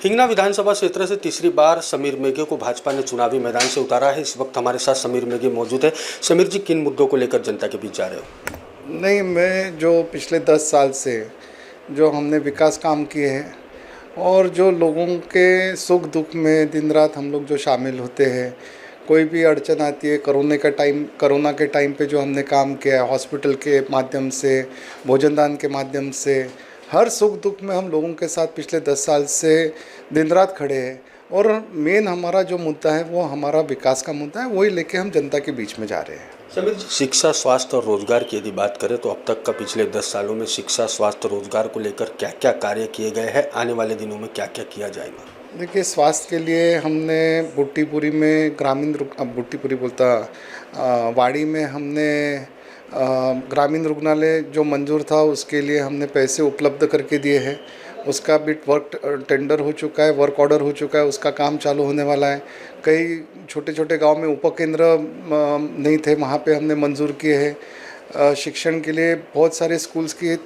हिंगना विधानसभा क्षेत्र से तीसरी बार समीर मेघे को भाजपा ने चुनावी मैदान से उतारा है। इस वक्त हमारे साथ समीर मेघे मौजूद है। समीर जी, किन मुद्दों को लेकर जनता के बीच जा रहे हो? नहीं, मैं जो पिछले 10 साल से जो हमने विकास काम किए हैं और जो लोगों के सुख दुख में दिन रात हम लोग जो शामिल होते हैं, कोई भी अड़चन आती है, कोरोना के टाइम पे जो हमने काम किया है, हॉस्पिटल के माध्यम से, भोजन दान के माध्यम से, हर सुख दुख में हम लोगों के साथ पिछले 10 साल से दिन रात खड़े हैं। और मेन हमारा जो मुद्दा है वो हमारा विकास का मुद्दा है, वही लेके हम जनता के बीच में जा रहे हैं। समीर जी, शिक्षा, स्वास्थ्य और रोजगार की यदि बात करें तो अब तक का पिछले 10 सालों में शिक्षा, स्वास्थ्य, रोजगार को लेकर क्या क्या कार्य किए गए हैं? आने वाले दिनों में क्या क्या किया जाएगा? देखिए, स्वास्थ्य के लिए हमने बुट्टीपुरी में वाड़ी में हमने ग्रामीण रुग्णालय जो मंजूर था उसके लिए हमने पैसे उपलब्ध करके दिए हैं। उसका भी वर्क टेंडर हो चुका है, वर्क ऑर्डर हो चुका है, उसका काम चालू होने वाला है। कई छोटे छोटे गांव में उपकेंद्र नहीं थे, वहाँ पे हमने मंजूर किए हैं। शिक्षण के लिए बहुत सारे स्कूल्स की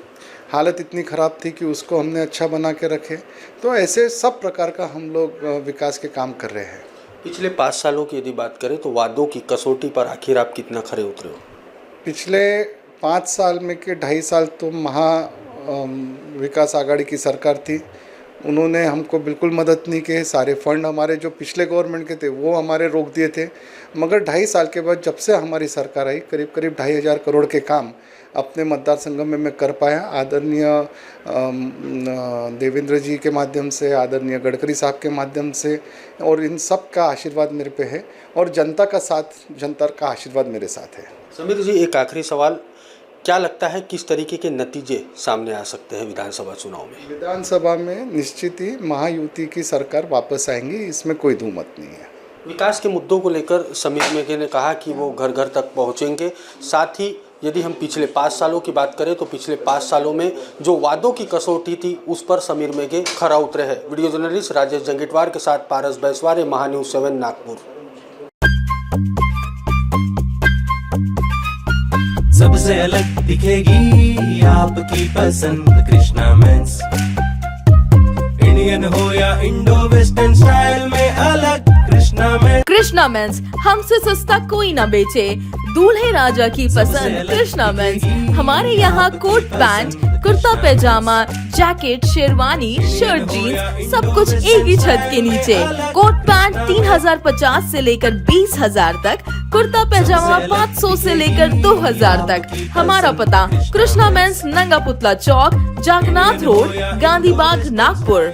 हालत इतनी ख़राब थी कि उसको हमने अच्छा बना के रखे। तो ऐसे सब प्रकार का हम लोग विकास के काम कर रहे हैं। पिछले 5 सालों की यदि बात करें तो वादों की कसौटी पर आखिर आप कितना खरे उतरे हो? पिछले 5 साल में के 2.5 साल तो विकास आघाड़ी की सरकार थी। उन्होंने हमको बिल्कुल मदद नहीं की। सारे फंड हमारे जो पिछले गवर्नमेंट के थे वो हमारे रोक दिए थे। मगर 2.5 साल के बाद जब से हमारी सरकार आई, करीब 2,500 करोड़ के काम अपने मतदार संघ में मैं कर पाया। आदरणीय देवेंद्र जी के माध्यम से, आदरणीय गडकरी साहब के माध्यम से, और इन सब का आशीर्वाद मेरे पे है और जनता का आशीर्वाद मेरे साथ है। समीर जी, एक आखिरी सवाल, क्या लगता है किस तरीके के नतीजे सामने आ सकते हैं विधानसभा चुनाव में? विधानसभा में निश्चित ही महायुति की सरकार वापस आएंगी, इसमें कोई दो मत नहीं है। विकास के मुद्दों को लेकर समीर मेघे ने कहा कि वो घर घर तक पहुंचेंगे। साथ ही यदि हम पिछले 5 सालों की बात करें तो पिछले 5 सालों में जो वादों की कसौटी थी उस पर समीर मेघे खरा उतरे हैं। वीडियो जर्नलिस्ट राजेश जंगीटवार के साथ पारस बैसवार, महान्यूज़ 7 नागपुर। सबसे अलग दिखेगी आपकी पसंद कृष्णा मेंस। इंडियन हो या इंडो वेस्टर्न स्टाइल में अलग कृष्णा मेंस। हमसे सस्ता कोई ना बेचे, दूल्हे राजा की पसंद कृष्णा मेंस। हमारे यहाँ कोट पैंट, कुर्ता पैजामा, जैकेट, शेरवानी, शर्ट, जीन्स, सब कुछ एक ही छत के नीचे। कोट पैंट 3,050 से लेकर 20,000 तक, कुर्ता पैजामा 500 से लेकर 2,000 तक। हमारा पता कृष्णा मेंस, नंगा पुतला चौक, जागनाथ रोड, गांधी बाग, नागपुर।